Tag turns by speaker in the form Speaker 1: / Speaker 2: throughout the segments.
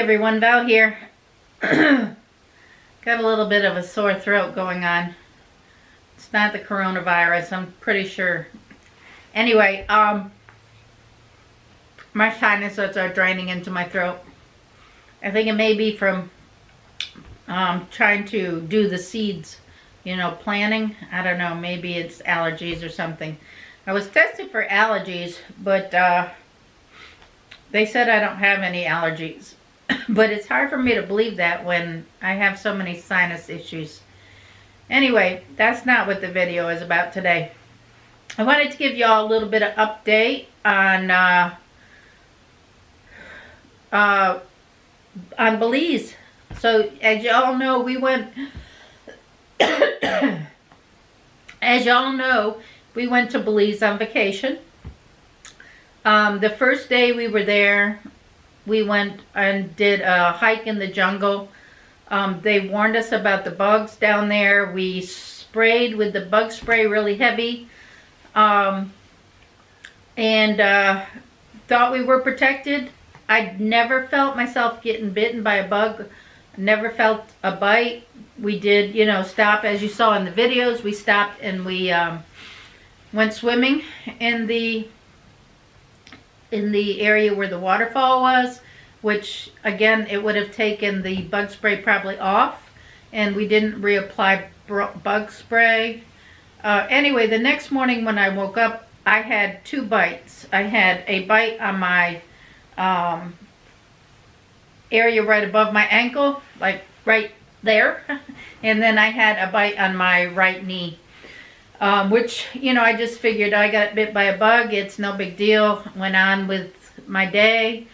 Speaker 1: everyone, Val here. Got a little bit of a sore throat going on. It's not the coronavirus, I'm pretty sure. Anyway, my sinuses are draining into my throat. I think it may be from trying to do the seeds, planting. I don't know, maybe it's allergies or something. I was tested for allergies, but they said I don't have any allergies. But it's hard for me to believe that when I have so many sinus issues. Anyway, that's not what the video is about today. I wanted to give y'all a little bit of update on Belize. So as y'all know, we went to Belize on vacation. The first day we were there, we went and did a hike in the jungle. They warned us about the bugs down there. We sprayed with the bug spray really heavy, and thought we were protected. I never felt myself getting bitten by a bug. Never felt a bite. We did, stop, as you saw in the videos. We stopped and we went swimming in the area where the waterfall was, which again, it would have taken the bug spray probably off, and we didn't reapply bug spray. Anyway, the next morning when I woke up, I had 2 bites. I had a bite on my area right above my ankle, like right there, and then I had a bite on my right knee, which, I just figured I got bit by a bug. It's no big deal. Went on with my day.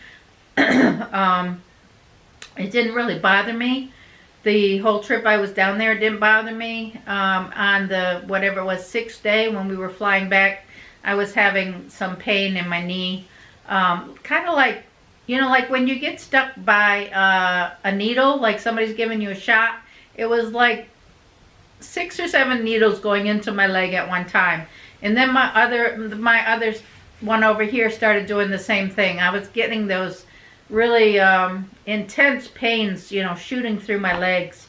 Speaker 1: It didn't really bother me. The whole trip I was down there, it didn't bother me. On the, whatever it was, 6th day when we were flying back, I was having some pain in my knee. Kind of like, like when you get stuck by a needle, like somebody's giving you a shot. It was like 6 or 7 needles going into my leg at one time. And then my other one over here started doing the same thing. I was getting those really intense pains, shooting through my legs.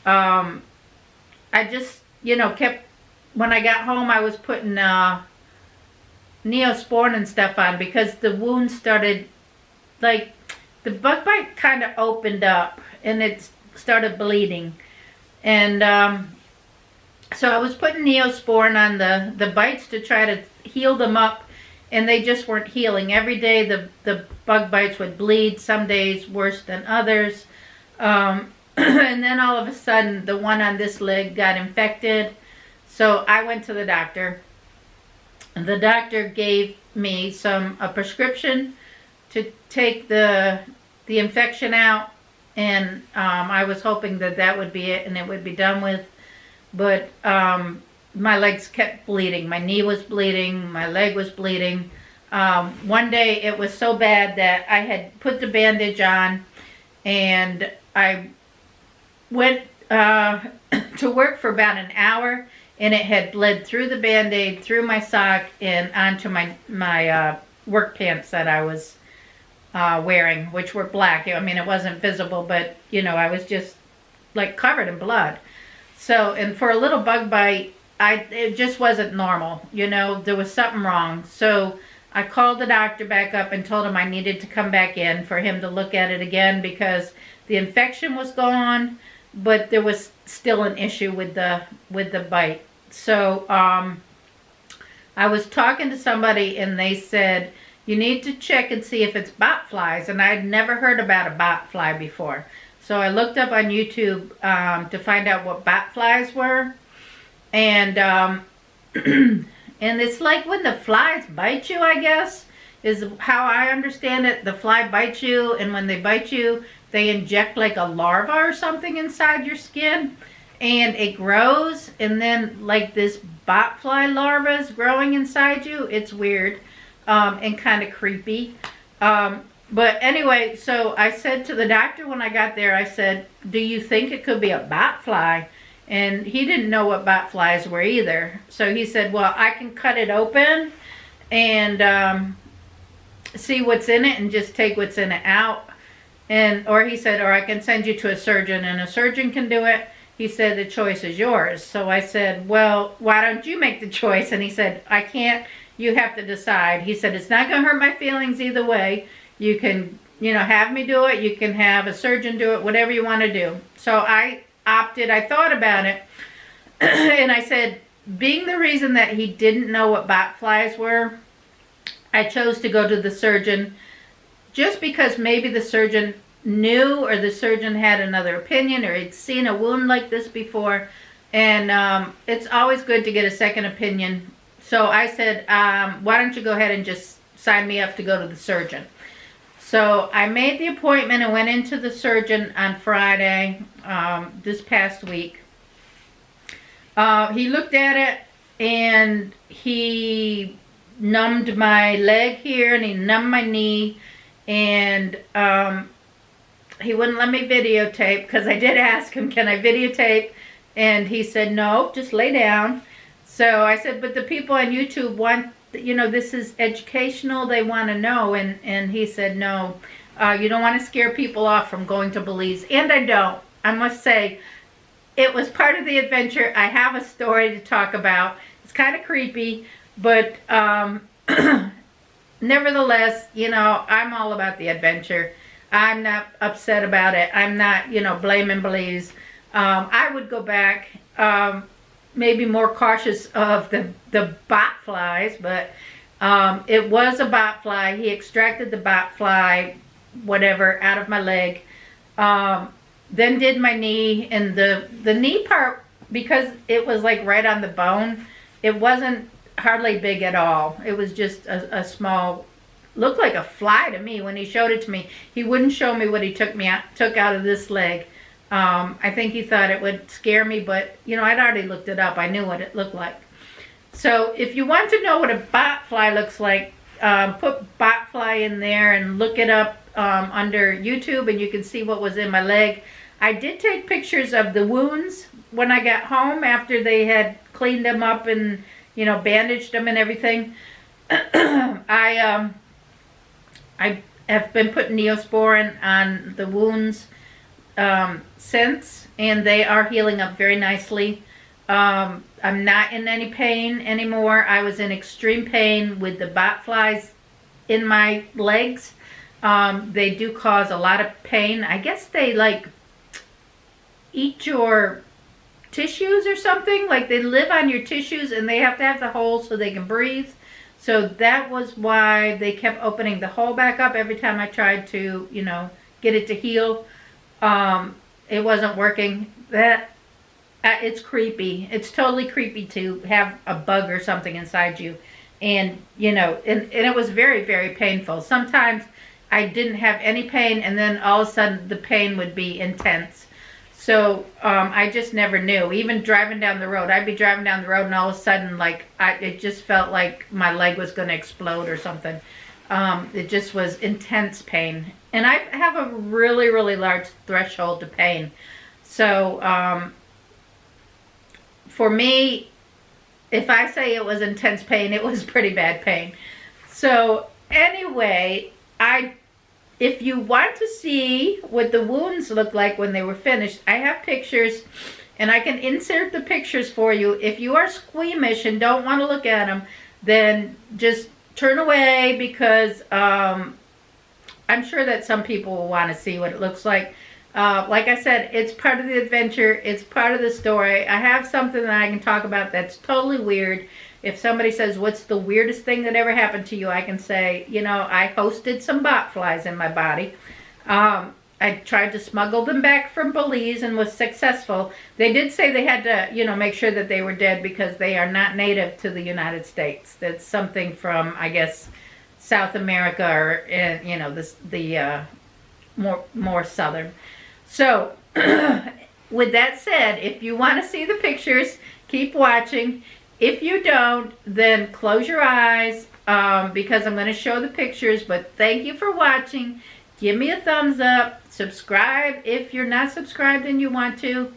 Speaker 1: I just, kept, when I got home, I was putting Neosporin and stuff on because the wound started, like, the bug bite kind of opened up and it started bleeding. And so I was putting Neosporin on the bites to try to heal them up, and they just weren't healing. Every day the bug bites would bleed, some days worse than others. And then all of a sudden the one on this leg got infected. So I went to the doctor. And the doctor gave me a prescription to take the infection out, and I was hoping that would be it and it would be done with. But my legs kept bleeding. My knee was bleeding. My leg was bleeding. One day it was so bad that I had put the bandage on, and I went to work for about an hour, and it had bled through the band-aid, through my sock, and onto my work pants that I was wearing, which were black. I mean, it wasn't visible, but, I was just like covered in blood. So, and for a little bug bite, it just wasn't normal. There was something wrong. So I called the doctor back up and told him I needed to come back in for him to look at it again, because the infection was gone, but there was still an issue with the bite. So I was talking to somebody and they said, you need to check and see if it's botflies, and I'd never heard about a botfly before. So I looked up on YouTube to find out what botflies were, and and it's like when the flies bite you, I guess, is how I understand it. The fly bites you, and when they bite you, they inject like a larva or something inside your skin, and it grows, and then like this botfly larva is growing inside you. It's weird and kind of creepy. But anyway, so I said to the doctor when I got there, I said, do you think it could be a botfly? And he didn't know what botflies were either. So he said, well, I can cut it open and see what's in it and just take what's in it out. or he said, or I can send you to a surgeon and a surgeon can do it. He said, the choice is yours. So I said, well, why don't you make the choice? And he said, I can't, you have to decide. He said, it's not going to hurt my feelings either way. You can, have me do it. You can have a surgeon do it, whatever you want to do. So I opted, I thought about it. And I said, being the reason that he didn't know what botflies were, I chose to go to the surgeon just because maybe the surgeon knew, or the surgeon had another opinion, or had seen a wound like this before. And it's always good to get a second opinion. So I said, why don't you go ahead and just sign me up to go to the surgeon. So I made the appointment and went into the surgeon on Friday, this past week. He looked at it and he numbed my leg here and he numbed my knee, and he wouldn't let me videotape because I did ask him, can I videotape? And he said, no, just lay down. So I said, but the people on YouTube want, this is educational, they want to know. And he said, no, you don't want to scare people off from going to Belize. And I don't. I must say, it was part of the adventure. I have a story to talk about. It's kind of creepy, but nevertheless, I'm all about the adventure. I'm not upset about it. I'm not, blaming Belize. I would go back, maybe more cautious of the botflies, but it was a botfly. He extracted the botfly, whatever, out of my leg. Then did my knee, and the knee part, because it was like right on the bone, it wasn't hardly big at all. It was just a small, looked like a fly to me when he showed it to me. He wouldn't show me what he took out of this leg. I think he thought it would scare me, but I'd already looked it up. I knew what it looked like. So if you want to know what a botfly looks like, put botfly in there and look it up under YouTube, and you can see what was in my leg. I did take pictures of the wounds when I got home after they had cleaned them up and bandaged them and everything. I have been putting Neosporin on the wounds since, and they are healing up very nicely. I'm not in any pain anymore. I was in extreme pain with the botflies in my legs. They do cause a lot of pain. I guess they eat your tissues or something. Like they live on your tissues and they have to have the hole so they can breathe. So that was why they kept opening the hole back up every time I tried to, get it to heal. It wasn't working. It's creepy. It's totally creepy to have a bug or something inside you. And, and it was very, very painful. Sometimes I didn't have any pain, and then all of a sudden the pain would be intense. So I just never knew. Even driving down the road, I'd be driving down the road and all of a sudden, it just felt like my leg was going to explode or something. It just was intense pain. And I have a really, really large threshold to pain. So for me, if I say it was intense pain, it was pretty bad pain. So anyway, if you want to see what the wounds look like when they were finished, I have pictures, and I can insert the pictures for you. If you are squeamish and don't want to look at them, then just turn away, because I'm sure that some people will want to see what it looks like. Like I said, it's part of the adventure. It's part of the story. I have something that I can talk about that's totally weird. If somebody says, what's the weirdest thing that ever happened to you? I can say, I hosted some botflies in my body. I tried to smuggle them back from Belize and was successful. They did say they had to, make sure that they were dead because they are not native to the United States. That's something from, I guess, South America, or, the more southern. So, with that said, if you want to see the pictures, keep watching. If you don't, then close your eyes, because I'm going to show the pictures. But thank you for watching. Give me a thumbs up. Subscribe if you're not subscribed and you want to.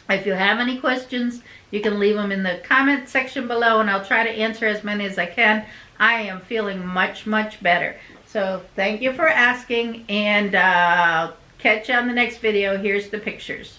Speaker 1: If you have any questions, you can leave them in the comment section below, and I'll try to answer as many as I can. I am feeling much, much better. So thank you for asking, and catch you on the next video. Here's the pictures.